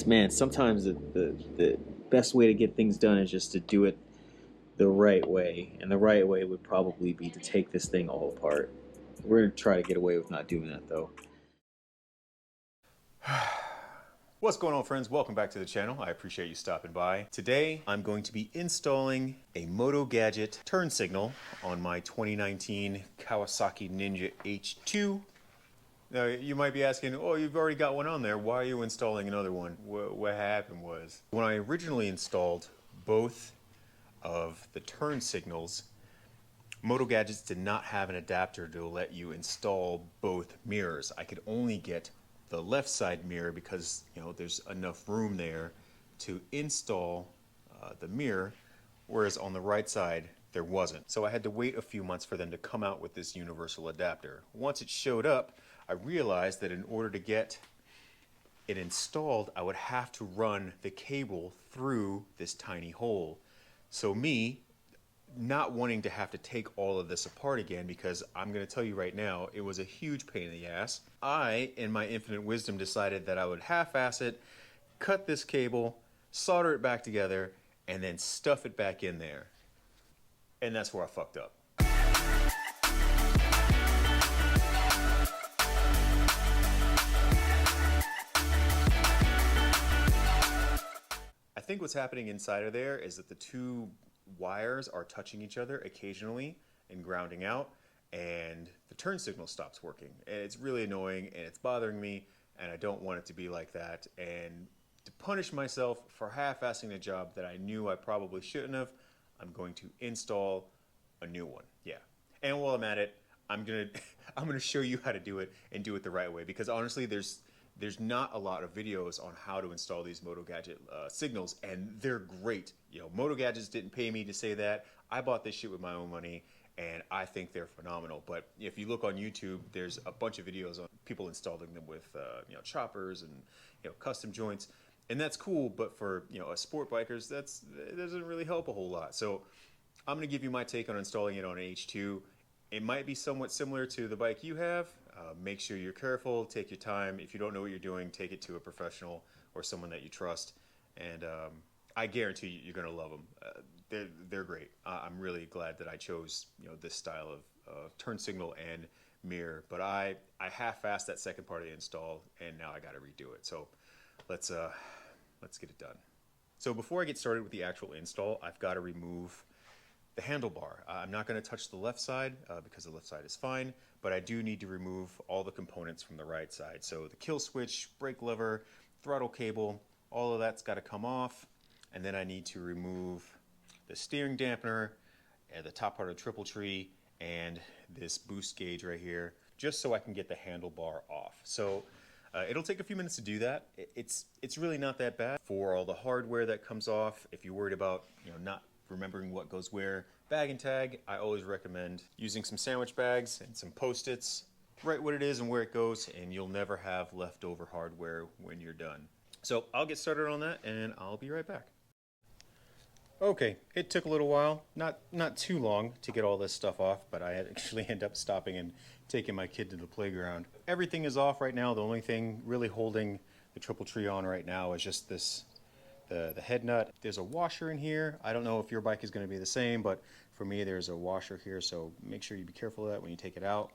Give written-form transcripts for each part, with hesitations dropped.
Man, sometimes the best way to get things done is just to do it the right way. And the right way would probably be to take this thing all apart. We're going to try to get away with not doing that, though. What's going on, friends? Welcome back to the channel. I appreciate you stopping by. Today, I'm going to be installing a Motogadget Turn Signal on my 2019 Kawasaki Ninja H2. Now, you might be asking, oh, you've already got one on there. Why are you installing another one? What happened was, when I originally installed both of the turn signals, Motogadgets did not have an adapter to let you install both mirrors. I could only get the left side mirror because there's enough room there to install the mirror, whereas on the right side there wasn't. So I had to wait a few months for them to come out with this universal adapter. Once it showed up, I realized that in order to get it installed, I would have to run the cable through this tiny hole. So me, not wanting to have to take all of this apart again, because I'm going to tell you right now, it was a huge pain in the ass. I, in my infinite wisdom, decided that I would half-ass it, cut this cable, solder it back together, and then stuff it back in there. And that's where I fucked up. I think what's happening inside of there is that the two wires are touching each other occasionally and grounding out, and the turn signal stops working. And it's really annoying and it's bothering me, and I don't want it to be like that. And to punish myself for half-assing a job that I knew I probably shouldn't have, I'm going to install a new one. Yeah. And while I'm at it, I'm gonna show you how to do it and do it the right way, because honestly there's not a lot of videos on how to install these Motogadget signals, and they're great. Motogadgets didn't pay me to say that. I bought this shit with my own money, and I think they're phenomenal. But if you look on YouTube, there's a bunch of videos on people installing them with choppers and custom joints, and that's cool. But for a sport bikers, that doesn't really help a whole lot. So I'm going to give you my take on installing it on an H2. It might be somewhat similar to the bike you have. Make sure you're careful, take your time. If you don't know what you're doing, take it to a professional or someone that you trust. And I guarantee you're going to love them. They're great. I'm really glad that I chose this style of turn signal and mirror. But I half-assed that second part of the install, and now I got to redo it. So let's get it done. So before I get started with the actual install, I've got to remove the handlebar. I'm not going to touch the left side because the left side is fine, but I do need to remove all the components from the right side. So the kill switch, brake lever, throttle cable, all of that's got to come off. And then I need to remove the steering dampener, and the top part of the triple tree, and this boost gauge right here, just so I can get the handlebar off. So it'll take a few minutes to do that. It's really not that bad. For all the hardware that comes off, if you're worried about not remembering what goes where, bag and tag, I always recommend using some sandwich bags and some Post-its. Write what it is and where it goes, and you'll never have leftover hardware when you're done. So I'll get started on that, and I'll be right back. Okay, it took a little while, not too long to get all this stuff off, but I actually end up stopping and taking my kid to the playground. Everything is off right now. The only thing really holding the triple tree on right now is just this the head nut. There's a washer in here. I don't know if your bike is going to be the same, but for me there's a washer here, so make sure you be careful of that when you take it out.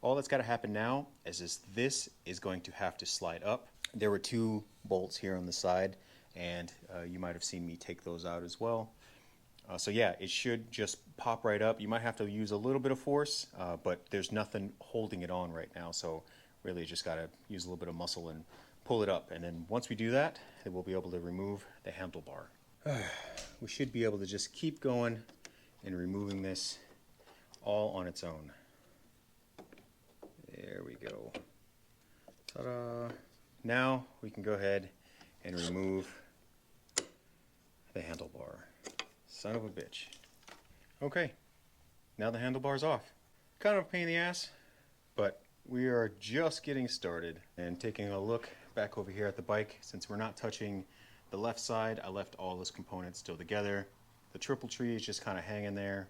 All that's got to happen now is this is going to have to slide up. There were two bolts here on the side, and you might have seen me take those out as well. So yeah, it should just pop right up. You might have to use a little bit of force, but there's nothing holding it on right now, so really just got to use a little bit of muscle and pull it up. And then once we do that, then we'll be able to remove the handlebar. We should be able to just keep going and removing this all on its own. There we go. Ta-da! Now we can go ahead and remove the handlebar. Son of a bitch. Okay, now the handlebar's off. Kind of a pain in the ass, but we are just getting started. And taking a look back over here at the bike, since we're not touching the left side, I left all those components still together. The triple tree is just kind of hanging there,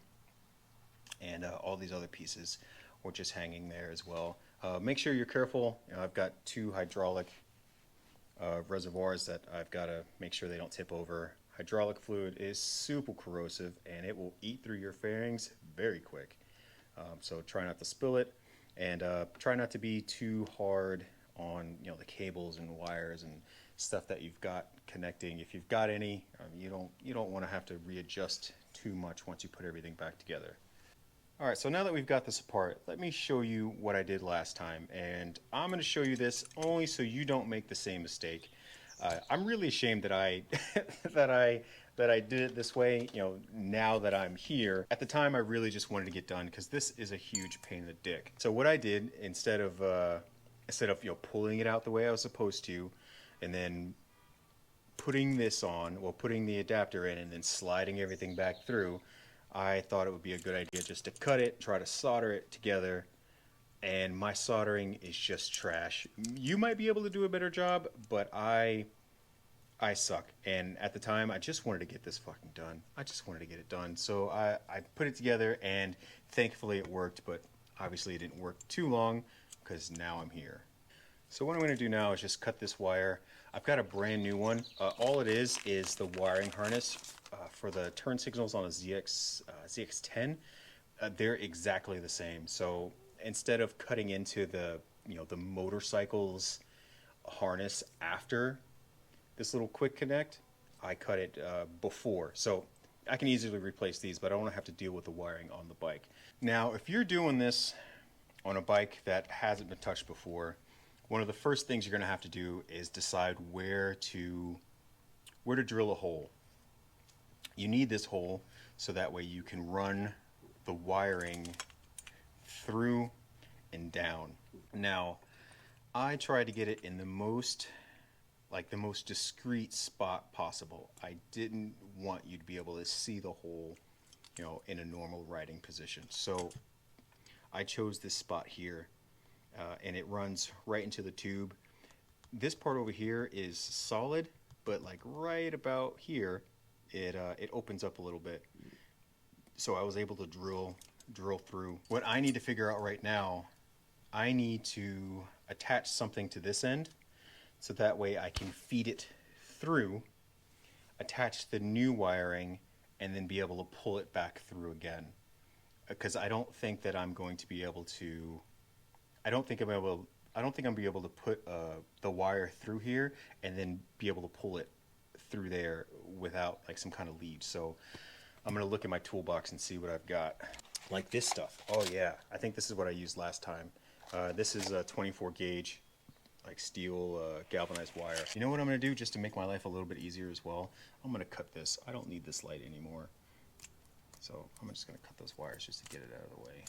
and all these other pieces were just hanging there as well. Make sure you're careful. I've got two hydraulic reservoirs that I've got to make sure they don't tip over. Hydraulic fluid is super corrosive and it will eat through your fairings very quick. So try not to spill it, and try not to be too hard on the cables and wires and stuff that you've got connecting. If you've got any, you don't want to have to readjust too much once you put everything back together. All right, so now that we've got this apart, let me show you what I did last time, and I'm going to show you this only so you don't make the same mistake. I'm really ashamed that I that I did it this way. Now that I'm here, at the time I really just wanted to get done because this is a huge pain in the dick. So what I did instead of pulling it out the way I was supposed to, and then putting this on, putting the adapter in, and then sliding everything back through, I thought it would be a good idea just to cut it, try to solder it together, and my soldering is just trash. You might be able to do a better job, but I suck. And at the time, I just wanted to get this fucking done. I just wanted to get it done. So I put it together, and thankfully it worked, but obviously it didn't work too long because now I'm here. So what I'm going to do now is just cut this wire. I've got a brand new one. All it is the wiring harness for the turn signals on a ZX10. They're exactly the same. So instead of cutting into the motorcycle's harness after this little quick connect, I cut it before. So I can easily replace these, but I don't want to have to deal with the wiring on the bike. Now, if you're doing this on a bike that hasn't been touched before, one of the first things you're going to have to do is decide where to drill a hole. You need this hole so that way you can run the wiring through and down. Now, I tried to get it in the most discreet spot possible. I didn't want you to be able to see the hole, in a normal riding position. So I chose this spot here, and it runs right into the tube. This part over here is solid, but like right about here, it opens up a little bit. So I was able to drill through. What I need to figure out right now, I need to attach something to this end, so that way I can feed it through, attach the new wiring, and then be able to pull it back through again. Because I don't think that I'm going to be able to. I don't think I'm able to put the wire through here and then be able to pull it through there without like some kind of lead. So I'm gonna look at my toolbox and see what I've got. Like this stuff. Oh yeah, I think this is what I used last time. This is a 24 gauge, like steel galvanized wire. You know what I'm gonna do just to make my life a little bit easier as well? I'm gonna cut this. I don't need this light anymore. So I'm just gonna cut those wires just to get it out of the way.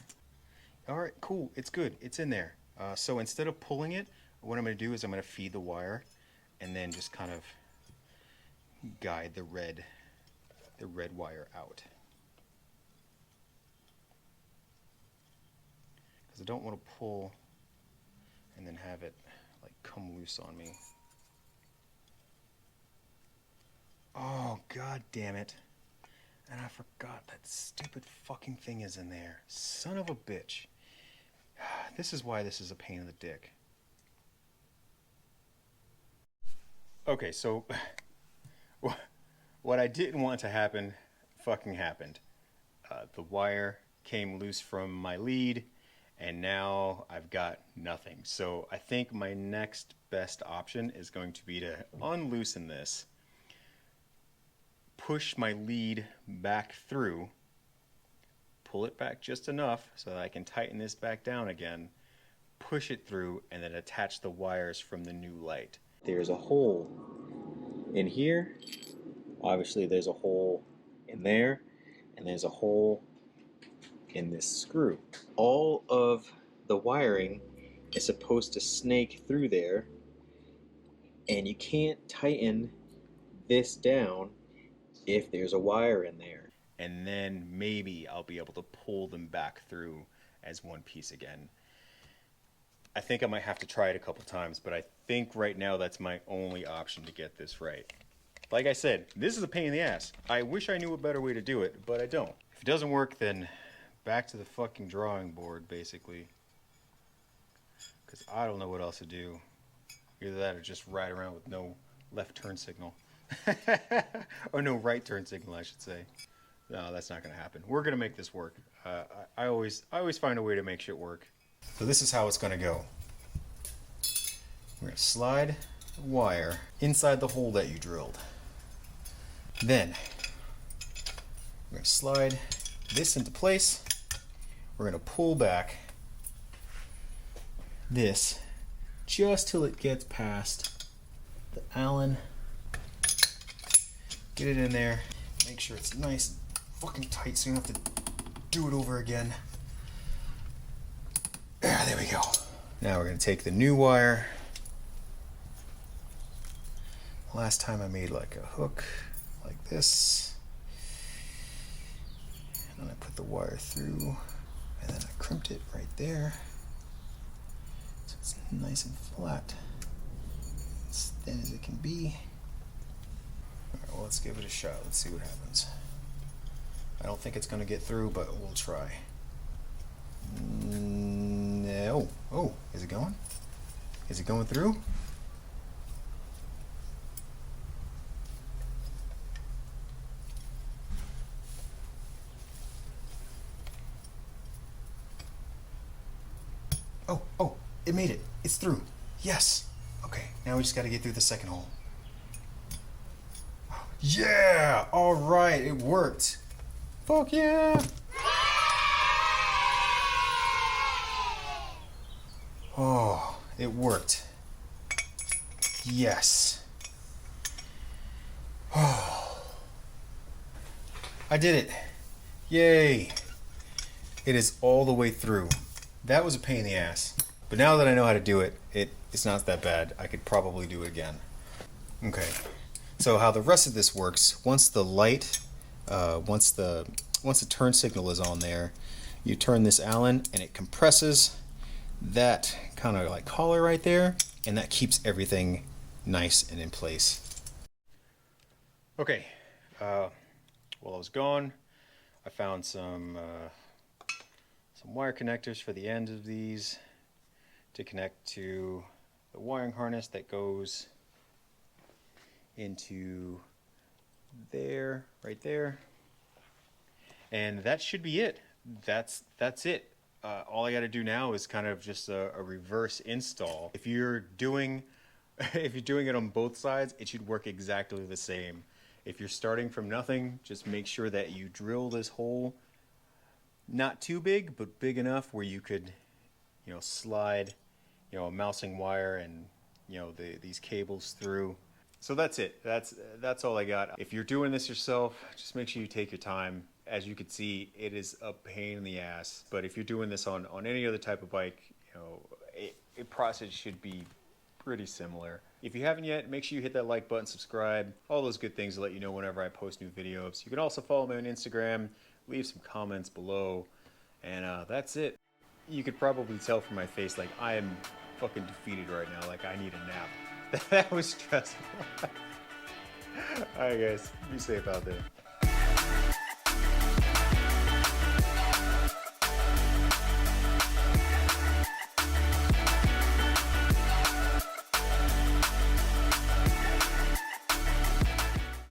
All right, cool, it's good, it's in there. So instead of pulling it, what I'm gonna do is I'm gonna feed the wire and then just kind of guide the red wire out. Because I don't want to pull and then have it like come loose on me. Oh, god damn it. And I forgot that stupid fucking thing is in there. Son of a bitch. This is why this is a pain in the dick. Okay, so what I didn't want to happen fucking happened. The wire came loose from my lead, and now I've got nothing. So I think my next best option is going to be to unloosen this, push my lead back through, pull it back just enough so that I can tighten this back down again, push it through, and then attach the wires from the new light. There's a hole in here. Obviously there's a hole in there, and there's a hole in this screw. All of the wiring is supposed to snake through there, and you can't tighten this down if there's a wire in there. And then maybe I'll be able to pull them back through as one piece again. I think I might have to try it a couple times, but I think right now that's my only option to get this right. Like I said, this is a pain in the ass. I wish I knew a better way to do it, but I don't. If it doesn't work, then back to the fucking drawing board, basically. Because I don't know what else to do. Either that or just ride around with no left turn signal. Or no right turn signal, I should say. No, that's not going to happen. We're going to make this work. I always find a way to make shit work. So this is how it's going to go. We're going to slide the wire inside the hole that you drilled. Then we're going to slide this into place. We're going to pull back this just till it gets past the Allen. Get it in there. Make sure it's nice and fucking tight so you don't have to do it over again. There we go. Now we're going to take the new wire. Last time I made like a hook like this. And then I put the wire through and then I crimped it right there. So it's nice and flat. As thin as it can be. Alright, well, let's give it a shot. Let's see what happens. I don't think it's going to get through, but we'll try. No. Oh, is it going? Is it going through? Oh, it made it. It's through. Yes. Okay, now we just got to get through the second hole. Yeah! Alright, it worked. Fuck yeah! Oh, it worked. Yes. Oh. I did it. Yay. It is all the way through. That was a pain in the ass. But now that I know how to do it, it's not that bad. I could probably do it again. Okay. So how the rest of this works, once the light, once the turn signal is on there, you turn this Allen and it compresses that kind of like collar right there, and that keeps everything nice and in place. Okay, while I was gone, I found some wire connectors for the end of these to connect to the wiring harness that goes into there, right there, and that should be it. That's it. All I got to do now is kind of just a reverse install. If you're doing it on both sides, it should work exactly the same. If you're starting from nothing, just make sure that you drill this hole not too big, but big enough where you could, slide, a mousing wire and these cables through. So that's it. That's all I got. If you're doing this yourself, just make sure you take your time. As you can see, it is a pain in the ass. But if you're doing this on any other type of bike, it process should be pretty similar. If you haven't yet, make sure you hit that like button, subscribe, all those good things to let you know whenever I post new videos. You can also follow me on Instagram, leave some comments below, and that's it. You could probably tell from my face, like, I am fucking defeated right now. Like, I need a nap. That was stressful. Alright guys, be safe out there.